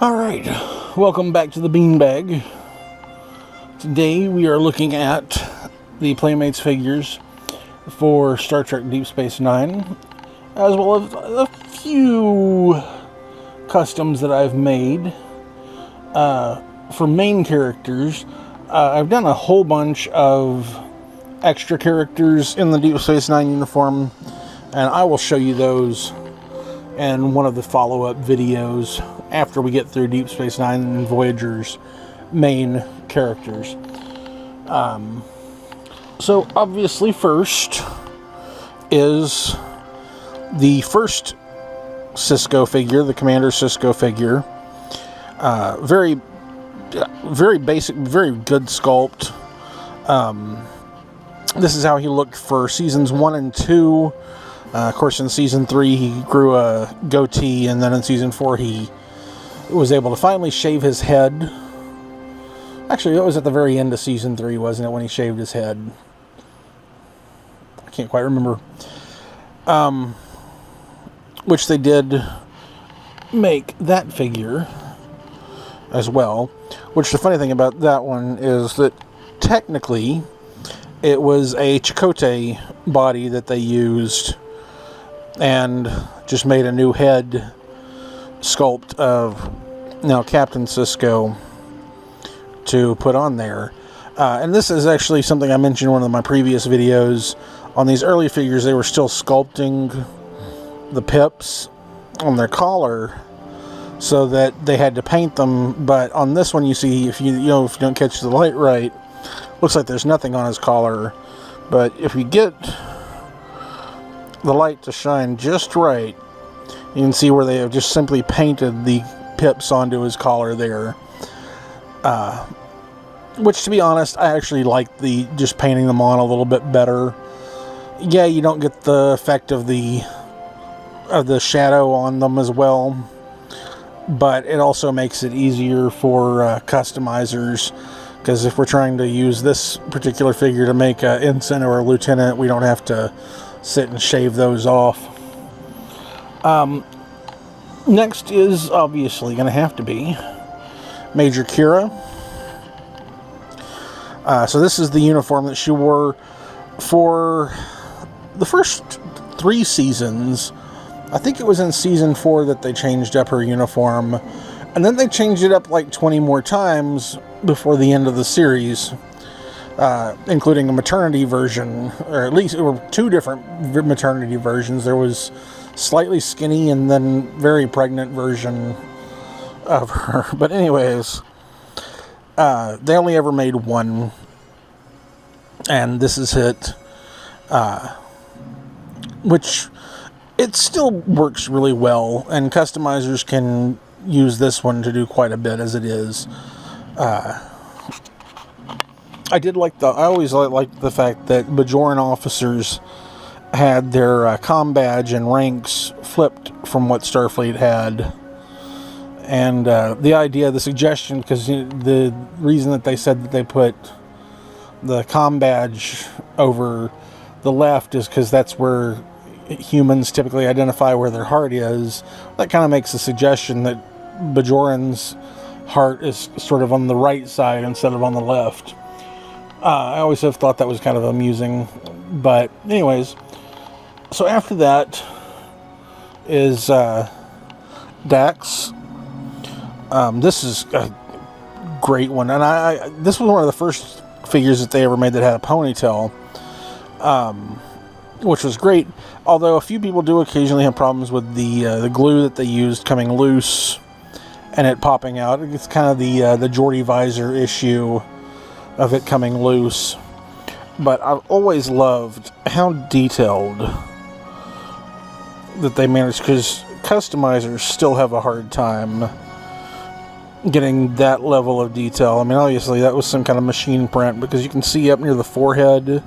Alright, welcome back to the Beanbag. Today we are looking at the Playmates figures for Star Trek Deep Space Nine, as well as a few customs that I've made for main characters. I've done a whole bunch of extra characters in the Deep Space Nine uniform, and I will show you those in one of the follow-up videos after we get through Deep Space Nine and Voyager's main characters. So obviously first is the first Sisko figure, the Commander Sisko figure. Very basic, very good sculpt. This is how he looked for seasons 1 and 2. Of course, in season 3 he grew a goatee, and then in season 4 he was able to finally shave his head. Actually, it was at the very end of season 3, wasn't it, when he shaved his head? I can't quite remember. Which they did make that figure as well. Which the funny thing about that one is that technically it was a Chakotay body that they used and just made a new head sculpt of Captain Sisko to put on there. And this is actually something I mentioned in one of my previous videos. On these early figures, they were still sculpting the pips on their collar so that they had to paint them. But on this one, you see, if you don't catch the light right, looks like there's nothing on his collar. But if you get the light to shine just right, you can see where they have just simply painted the pips onto his collar there. Which, to be honest, I actually like the just painting them on a little bit better. Yeah, you don't get the effect of the shadow on them as well, but it also makes it easier for customizers, because if we're trying to use this particular figure to make an ensign or a lieutenant, we don't have to sit and shave those off. Next is obviously going to have to be Major Kira. So this is the uniform that she wore for the first 3 seasons. I think it was in season 4 that they changed up her uniform, and then they changed it up like 20 more times before the end of the series, including a maternity version, or at least there were 2 different maternity versions. There was slightly skinny and then very pregnant version of her. But anyways, they only ever made one, and this is it, which it still works really well, and customizers can use this one to do quite a bit as it is. I always liked the fact that Bajoran officers had their comm badge and ranks flipped from what Starfleet had. And the suggestion, because the reason that they said that they put the comm badge over the left is because that's where humans typically identify where their heart is. That kind of makes the suggestion that Bajoran's heart is sort of on the right side instead of on the left. I always have thought that was kind of amusing. But anyways, so after that is Dax. This is a great one, and this was one of the first figures that they ever made that had a ponytail, which was great. Although a few people do occasionally have problems with the glue that they used coming loose and it popping out. It's kind of the Geordi visor issue of it coming loose. But I've always loved how detailed that they managed, because customizers still have a hard time getting that level of detail. I mean, obviously that was some kind of machine print, because you can see up near the forehead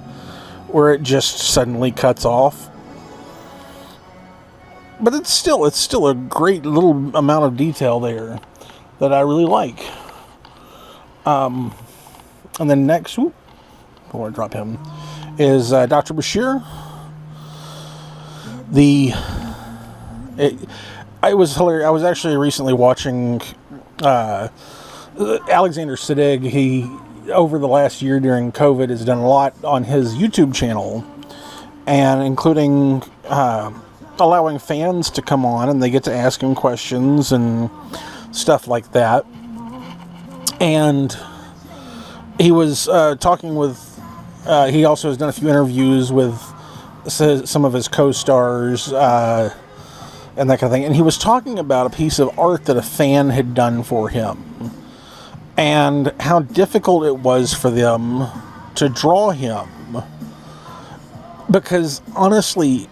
where it just suddenly cuts off. But it's still a great little amount of detail there that I really like. And then next, before I drop him, is Dr. Bashir. it was hilarious. I was actually recently watching Alexander Siddig. He, over the last year during COVID, has done a lot on his YouTube channel, and including allowing fans to come on and they get to ask him questions and stuff like that. And he was talking with, he also has done a few interviews with some of his co-stars and that kind of thing. And he was talking about a piece of art that a fan had done for him and how difficult it was for them to draw him. Because honestly,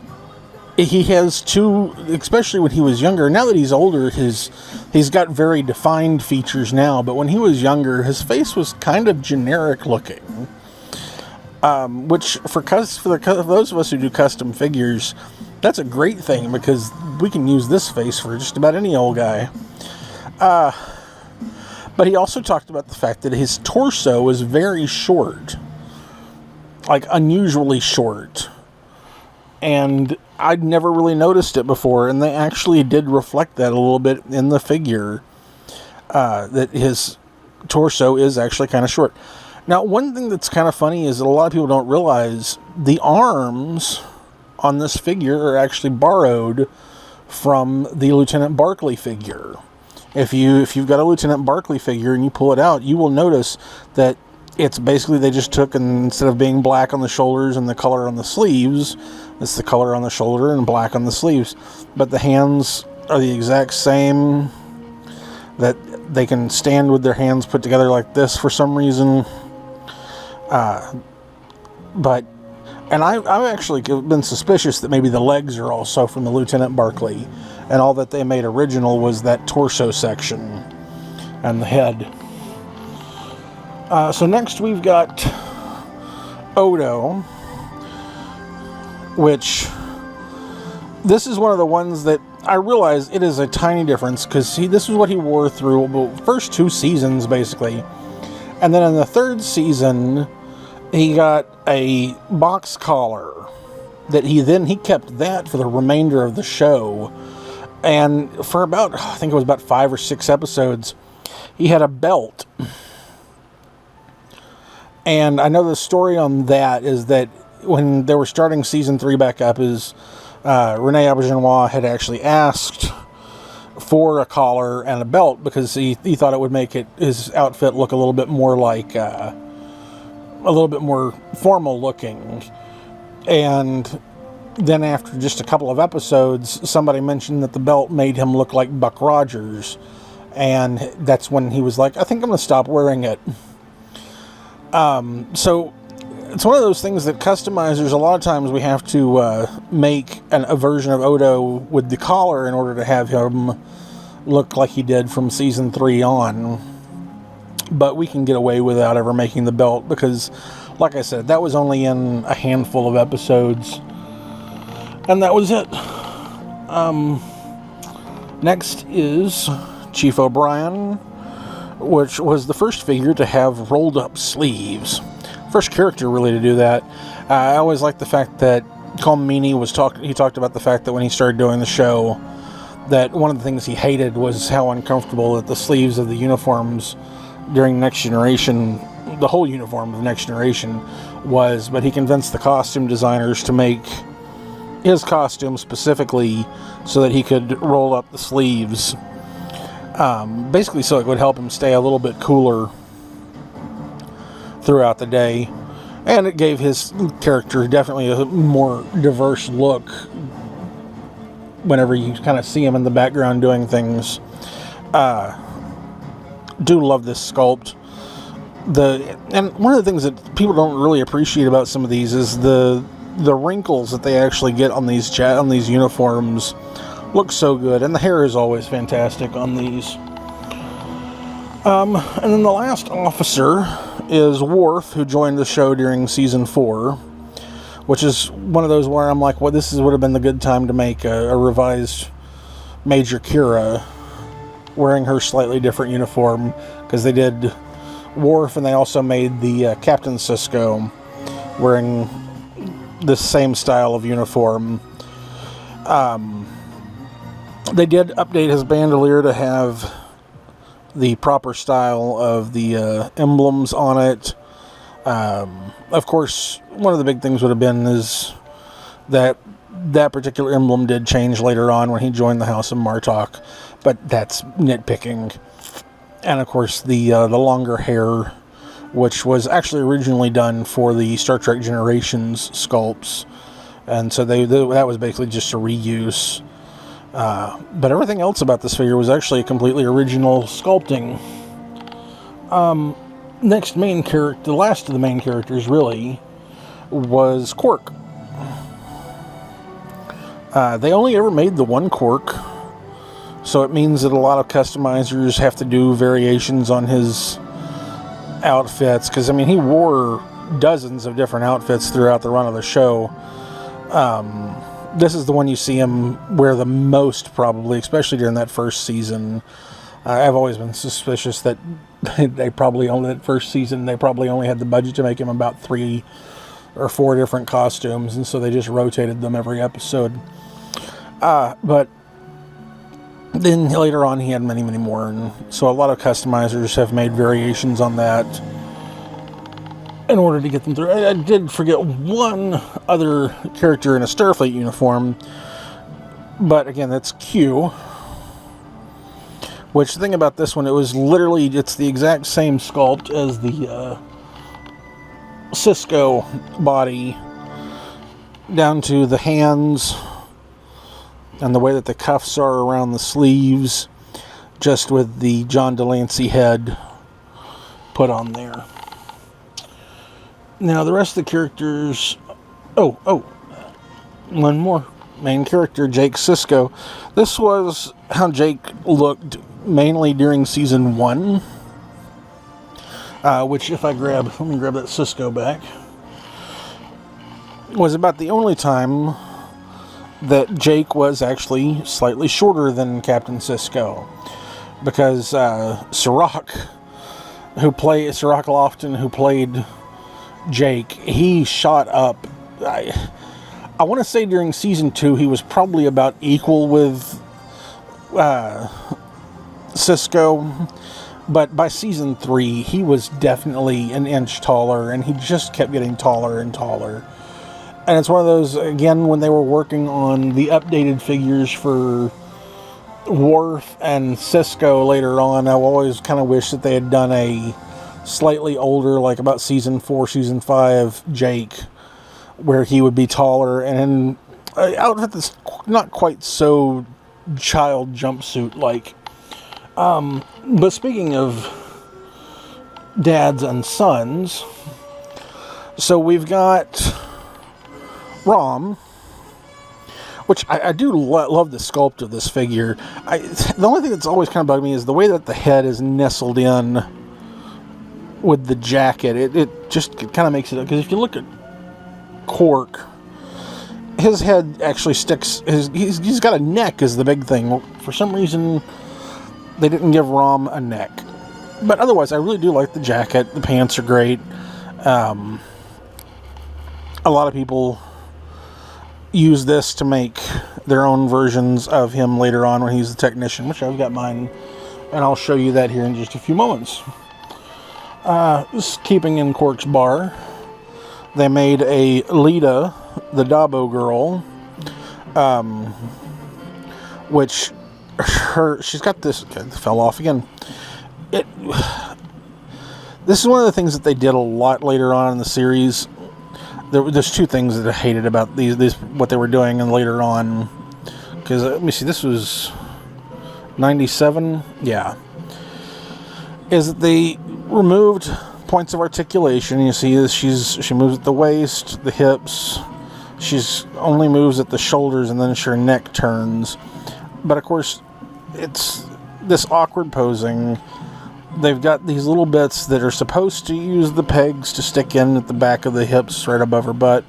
he has two, especially when he was younger. Now that he's older, he's got very defined features now. But when he was younger, his face was kind of generic looking. Which for those of us who do custom figures, that's a great thing because we can use this face for just about any old guy. But he also talked about the fact that his torso is very short, like unusually short. And I'd never really noticed it before, and they actually did reflect that a little bit in the figure, that his torso is actually kind of short. Now, one thing that's kind of funny is that a lot of people don't realize the arms on this figure are actually borrowed from the Lieutenant Barclay figure. If you've got a Lieutenant Barclay figure and you pull it out, you will notice that it's basically they just took, and instead of being black on the shoulders and the color on the sleeves, it's the color on the shoulder and black on the sleeves. But the hands are the exact same, that they can stand with their hands put together like this for some reason. And I've actually been suspicious that maybe the legs are also from the Lieutenant Barclay, and all that they made original was that torso section and the head. So next we've got Odo, which this is one of the ones that I realize it is a tiny difference, because this is what he wore through the first 2 seasons basically, and then in the 3rd season he got a box collar that he kept that for the remainder of the show, and for about, I think it was about 5 or 6 episodes, he had a belt. And I know the story on that is that when they were starting season 3 back up, is Rene Auberjonois had actually asked for a collar and a belt because he thought it would make his outfit look a little bit more like a little bit more formal looking. And then after just a couple of episodes, somebody mentioned that the belt made him look like Buck Rogers, and that's when he was like, I think I'm gonna stop wearing it. So it's one of those things that customizers, a lot of times we have to make a version of Odo with the collar in order to have him look like he did from season 3 on. But we can get away without ever making the belt because, like I said, that was only in a handful of episodes. And that was it. Next is Chief O'Brien, which was the first figure to have rolled up sleeves. First character really to do that. I always liked the fact that Colm Meaney he talked about the fact that when he started doing the show, that one of the things he hated was how uncomfortable that the sleeves of the uniforms during Next Generation, the whole uniform of Next Generation was, but he convinced the costume designers to make his costume specifically so that he could roll up the sleeves. Basically so it would help him stay a little bit cooler throughout the day, and it gave his character definitely a more diverse look whenever you kind of see him in the background doing things. Do love this sculpt. And one of the things that people don't really appreciate about some of these is the wrinkles that they actually get on these uniforms look so good, and the hair is always fantastic on these. And then the last officer is Worf, who joined the show during season 4, which is one of those where I'm like, well, would have been the good time to make a revised Major Kira wearing her slightly different uniform, because they did Worf and they also made the Captain Sisko wearing the same style of uniform. They did update his bandolier to have the proper style of the emblems on it. Of course, one of the big things would have been is that particular emblem did change later on when he joined the House of Martok, but that's nitpicking. And of course, the longer hair, which was actually originally done for the Star Trek Generations sculpts, and so that was basically just a reuse. But everything else about this figure was actually a completely original sculpting. Next main character, the last of the main characters really, was Quark. They only ever made the one Quark, so it means that a lot of customizers have to do variations on his outfits, because I mean he wore dozens of different outfits throughout the run of the show. This is the one you see him wear the most, probably, especially during that first season. I've always been suspicious that that first season they probably only had the budget to make him about 3 or 4 different costumes, and so they just rotated them every episode. But then later on he had many, many more, and so a lot of customizers have made variations on that in order to get them through. I did forget one other character in a Starfleet uniform, but again, that's Q. Which, the thing about this one, it's the exact same sculpt as the Sisko body, down to the hands and the way that the cuffs are around the sleeves, just with the John Delancey head put on there. Now, the rest of the characters... one more main character, Jake Sisko. This was how Jake looked mainly during season 1. Which, if let me grab that Sisko back, was about the only time that Jake was actually slightly shorter than Captain Sisko. Because Cirroc Lofton, who played Jake, he shot up. I want to say during season 2 he was probably about equal with Sisko, but by season 3 he was definitely an inch taller, and he just kept getting taller and taller. And it's one of those, again, when they were working on the updated figures for Worf and Sisko later on, I always kind of wish that they had done a slightly older, like about season 4, season 5 Jake, where he would be taller and in an outfit that's not quite so child jumpsuit like. But speaking of dads and sons, so we've got Rom, which I do love the sculpt of this figure. The only thing that's always kind of bugged me is the way that the head is nestled in with the jacket. It kind of makes it, because if you look at Quark, his head actually sticks. He's got a neck is the big thing. For some reason, they didn't give Rom a neck. But otherwise, I really do like the jacket. The pants are great. A lot of people use this to make their own versions of him later on when he's the technician, which I've got mine, and I'll show you that here in just a few moments. Just keeping in Quark's bar, they made a Lita, the Dabo girl, which she's got this, it fell off again. This is one of the things that they did a lot later on in the series. There's 2 things that I hated about these what they were doing, and later on, because let me see, this was 97, yeah, is that they removed points of articulation. You see this, she moves at the waist, the hips, she's only moves at the shoulders, and then her neck turns. But of course, it's this awkward posing. They've got these little bits that are supposed to use the pegs to stick in at the back of the hips right above her butt.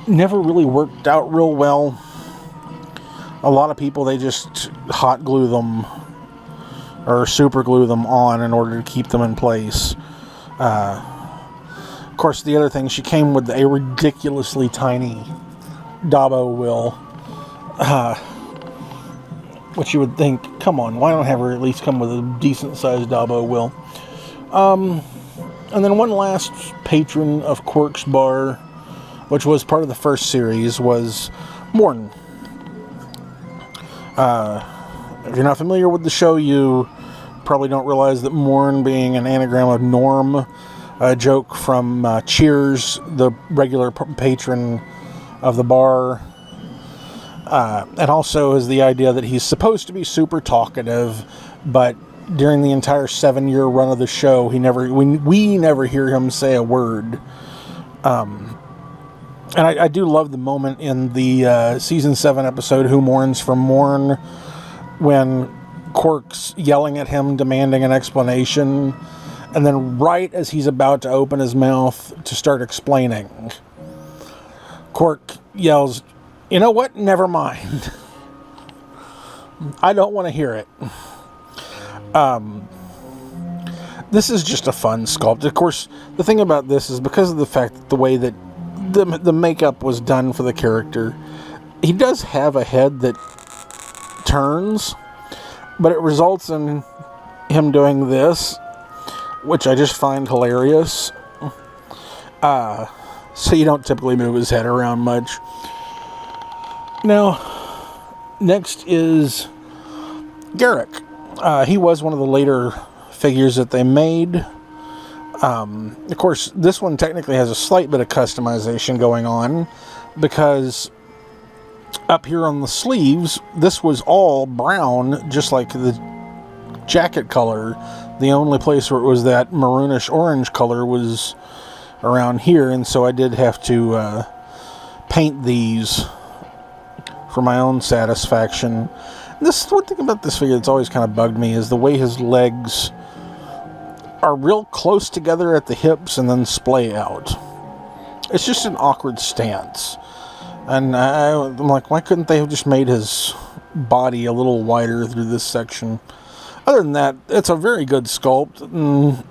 Never really worked out real well. A lot of people, they just hot glue them or super glue them on in order to keep them in place. Of course, the other thing, she came with a ridiculously tiny Dabo will. which you would think, come on, why don't have her at least come with a decent-sized Dabo wheel? And then one last patron of Quirk's Bar, which was part of the first series, was Morton. If you're not familiar with the show, you probably don't realize that Morn being an anagram of Norm, a joke from Cheers, the regular patron of the bar. And also is the idea that he's supposed to be super talkative, but during the entire 7-year run of the show, we never hear him say a word. And I do love the moment in the season 7 episode, Who Mourns for Morn, when Quirk's yelling at him, demanding an explanation, and then right as he's about to open his mouth to start explaining, Quirk yells, "You know what? Never mind. I don't want to hear it." This is just a fun sculpt. Of course, the thing about this is because of the fact that the way that the makeup was done for the character, he does have a head that turns, but it results in him doing this, which I just find hilarious. So you don't typically move his head around much. Now, next is Garrick. He was one of the later figures that they made. Of course, this one technically has a slight bit of customization going on, because up here on the sleeves, this was all brown, just like the jacket color. The only place where it was that maroonish orange color was around here, and so I did have to paint these for my own satisfaction. This one thing about this figure that's always kind of bugged me is the way his legs are real close together at the hips and then splay out. It's just an awkward stance. And I'm like, why couldn't they have just made his body a little wider through this section? Other than that, it's a very good sculpt, and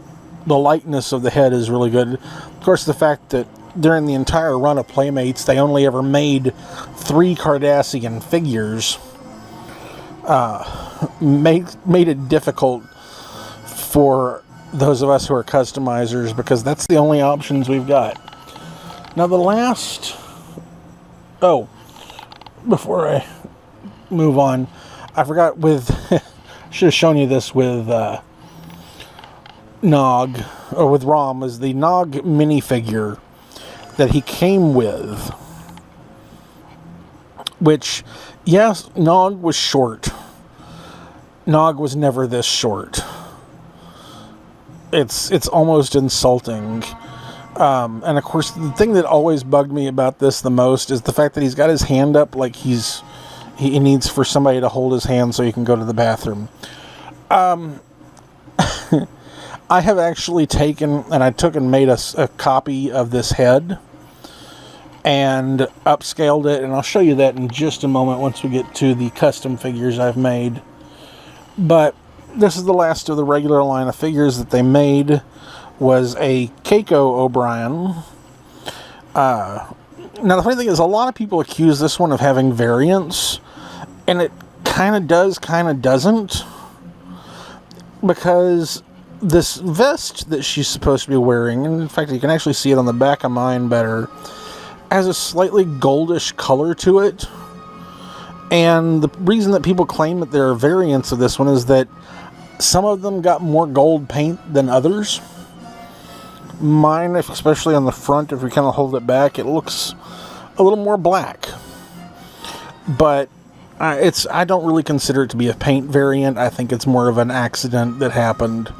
the lightness of the head is really good. Of course, the fact that during the entire run of Playmates, they only ever made 3 Cardassian figures made it difficult for those of us who are customizers, because that's the only options we've got. Now the last... Oh, before I move on, I forgot with... should have shown you this with Nog, or with Rom, is the Nog minifigure that he came with. Which, yes, Nog was short. Nog was never this short. It's almost insulting. And of course, the thing that always bugged me about this the most is the fact that he's got his hand up like he needs for somebody to hold his hand so he can go to the bathroom. I have actually taken, and I took and made a copy of this head and upscaled it, and I'll show you that in just a moment once we get to the custom figures I've made. But this is the last of the regular line of figures that they made, was a Keiko O'Brien. Now the funny thing is, a lot of people accuse this one of having variants, and it kind of does, kind of doesn't, because this vest that she's supposed to be wearing, and in fact you can actually see it on the back of mine better, has a slightly goldish color to it. And the reason that people claim that there are variants of this one is that some of them got more gold paint than others. Mine, especially on the front, if we kind of hold it back, it looks a little more black. But I don't really consider it to be a paint variant. I think it's more of an accident that happened.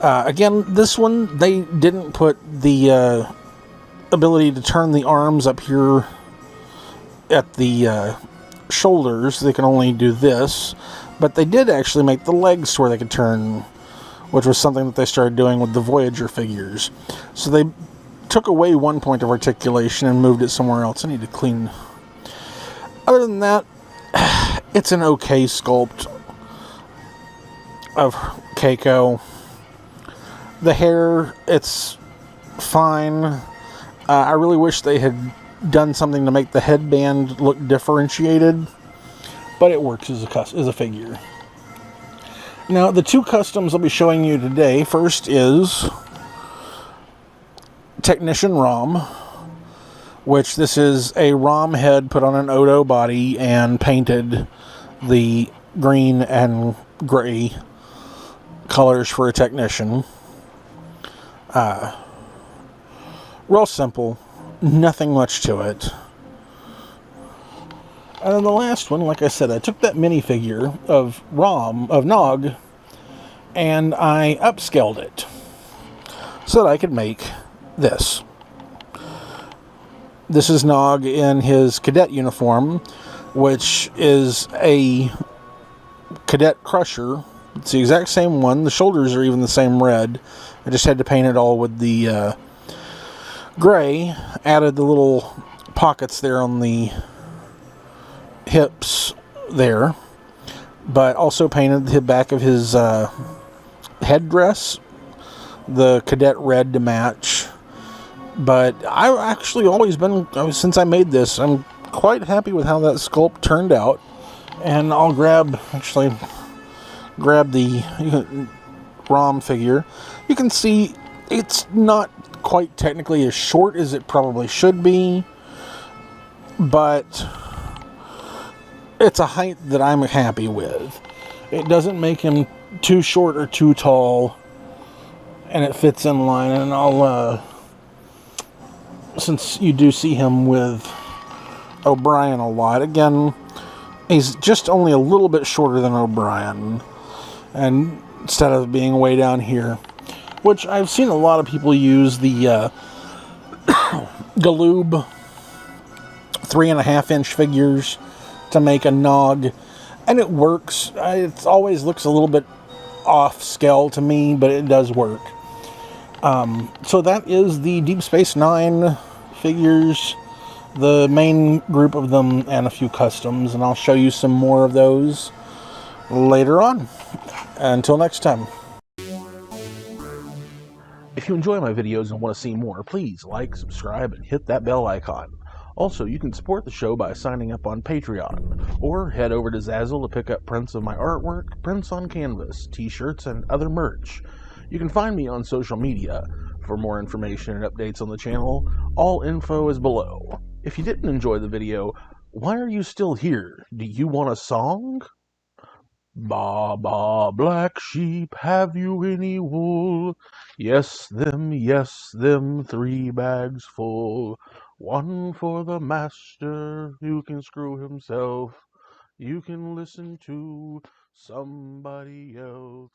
Again, this one, they didn't put the ability to turn the arms up here at the shoulders. They can only do this. But they did actually make the legs to where they could turn, which was something that they started doing with the Voyager figures. So they took away one point of articulation and moved it somewhere else. I need to clean. Other than that, it's an okay sculpt of Keiko. The hair, it's fine. I really wish they had done something to make the headband look differentiated. but it works as a figure. Now, the two customs I'll be showing you today, first is Technician Rom, which this is a Rom head put on an Odo body and painted the green and gray colors for a Technician. Real simple, nothing much to it. And then the last one, like I said, I took that minifigure of Nog, and I upscaled it so that I could make this. This is Nog in his cadet uniform, which is a Cadet Crusher. It's the exact same one. The shoulders are even the same red. I just had to paint it all with the gray. Added the little pockets there on the hips there, but also painted the back of his headdress, the cadet red to match. But I've actually always been, since I made this, I'm quite happy with how that sculpt turned out. And I'll grab the Rom figure. You can see it's not quite technically as short as it probably should be, but it's a height that I'm happy with. It doesn't make him too short or too tall, and it fits in line. And I'll, since you do see him with O'Brien a lot, again, he's just only a little bit shorter than O'Brien, and instead of being way down here, which I've seen a lot of people use the Galoob 3.5-inch figures to make a Nog, and it works. It always looks a little bit off scale to me, but it does work. So that is the Deep Space Nine figures, the main group of them, and a few customs, and I'll show you some more of those later on. Until next time. If you enjoy my videos and want to see more, please like, subscribe, and hit that bell icon. Also, you can support the show by signing up on Patreon, or head over to Zazzle to pick up prints of my artwork, prints on canvas, t-shirts, and other merch. You can find me on social media. For more information and updates on the channel, all info is below. If you didn't enjoy the video, why are you still here? Do you want a song? Ba, ba, black sheep, have you any wool? Yes, them, 3 bags full. One for the master, who can screw himself. You can listen to somebody else.